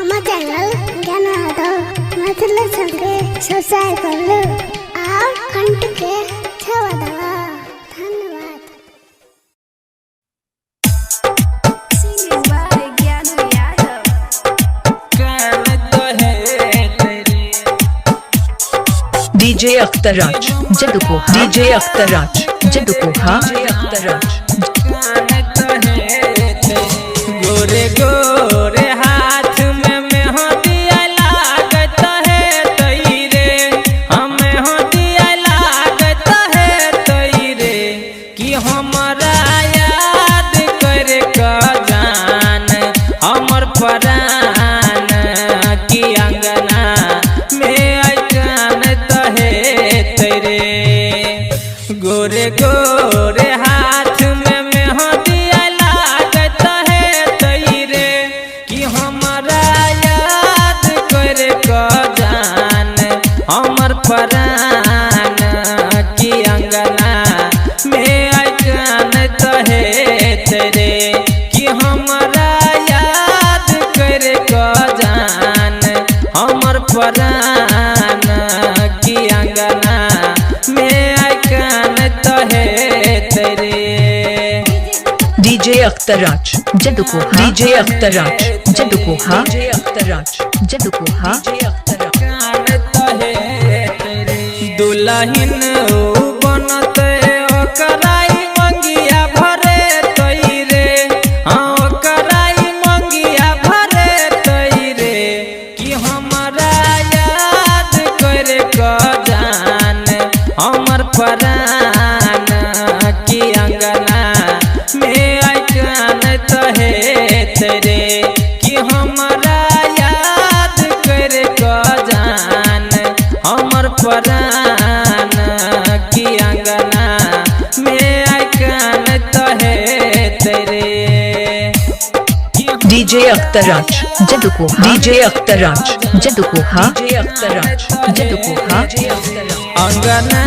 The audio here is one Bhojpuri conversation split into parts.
ଆମ ଚ୍ୟାନେଲ ଜ୍ଞାନ ନଥିଲେ ସଙ୍ଗେ ସବସ୍କ୍ରାଇବ କର ଆଉ ଘଣ୍ଟିକେ ଛାवा दवा। धन्यवाद। डीजे अख्तराज जदुको डीजे अख्तराज जदुको हाँ अख्तराज गोरे गोरे हाथ में मेहंदिया लागत है तैरे हमें मेहंदिया लागत है तैरे कि हमारा याद कर का जान हमर परान की अंगना में अचान तहे तेरे गोरे गोरे हाथ में मेहंदिया लागत है तैरे कि हमारा याद कर का जान हमर परान की अंगना में अचान तहे तेरे कि हमारा याद कर का जान हमर परान की अंगना में अचान तहे तेरे डीजे अख्तराज जदुको डीजे अख्तराज जदुको हाँ अख्तराज जदुको हाँ दुल्हन बनत कराई मंगिया भरे तैरे हाँ कराई मंगिया भरे तैरे कि हमारा याद कर का जान हमर परान की अंगना में अचान तहे तेरे कि हमारा याद कर का जान हमर परान की अंगना में अचान तहे तेरे डीजे अख्तराज जदुको डीजे अख्तराज जदुको हाँ अख्तराज जदुको हाँ अंगना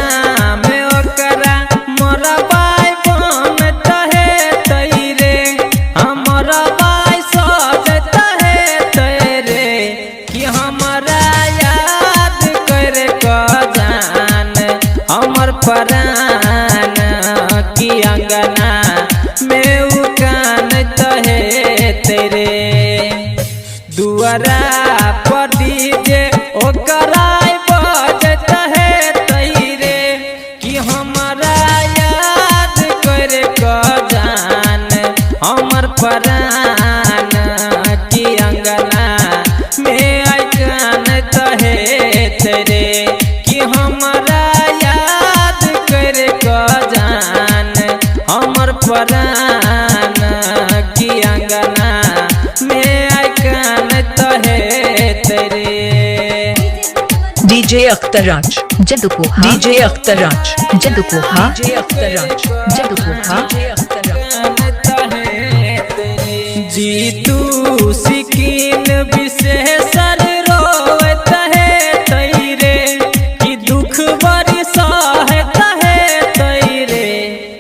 में ओकरा मोरा बाई बन तहे तैरे हमारा बाई सज तहे तैरे कि हमारा याद कर का जान हमर परान की अंगना में उकान तहे तेरे दुआरा पर डीजे ओकरा बजत है तैरे कि हमारा याद कर का जान हमर परान की अंगना में अचान तहे तेरे कि हमारा याद कर का जान हमर परान की अंगना में अचान तहे तेरे डीजे अख्तराज जदुको डीजे अख्तराज जदुको हाँ अख्तराज जदुको हाँ जीतू सिकीन विशेषर रोवत है तैरे कि दुख बड़ी सहत है तैरे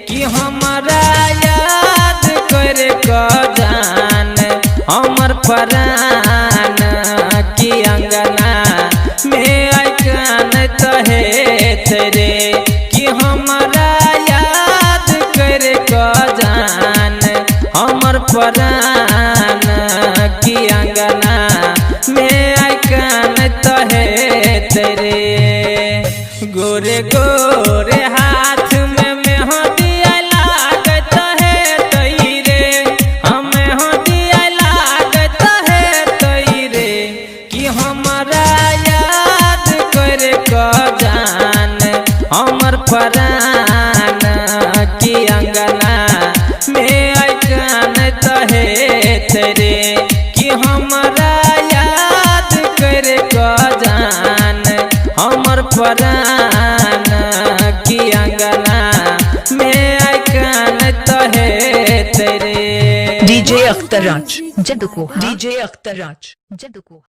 कि हमारा याद कर का जान हमर परान की अंगना में अचान तहे तेरे कि हमारा याद कर का जान हमर परान की अंगना में अचान तहे तेरे गोरे गोरे हाथ में मेहंदिया लागत है तैरे हमें मेहंदिया लागत है तैरे कि हमारा याद कर का जान हमर परान की अंगना में अचान तहे तेरे कि हमारा याद कर का जान हमर परान की अंगना में अचान तहे तेरे डीजे अख्तराज जदुको डीजे अख्तराज जदुको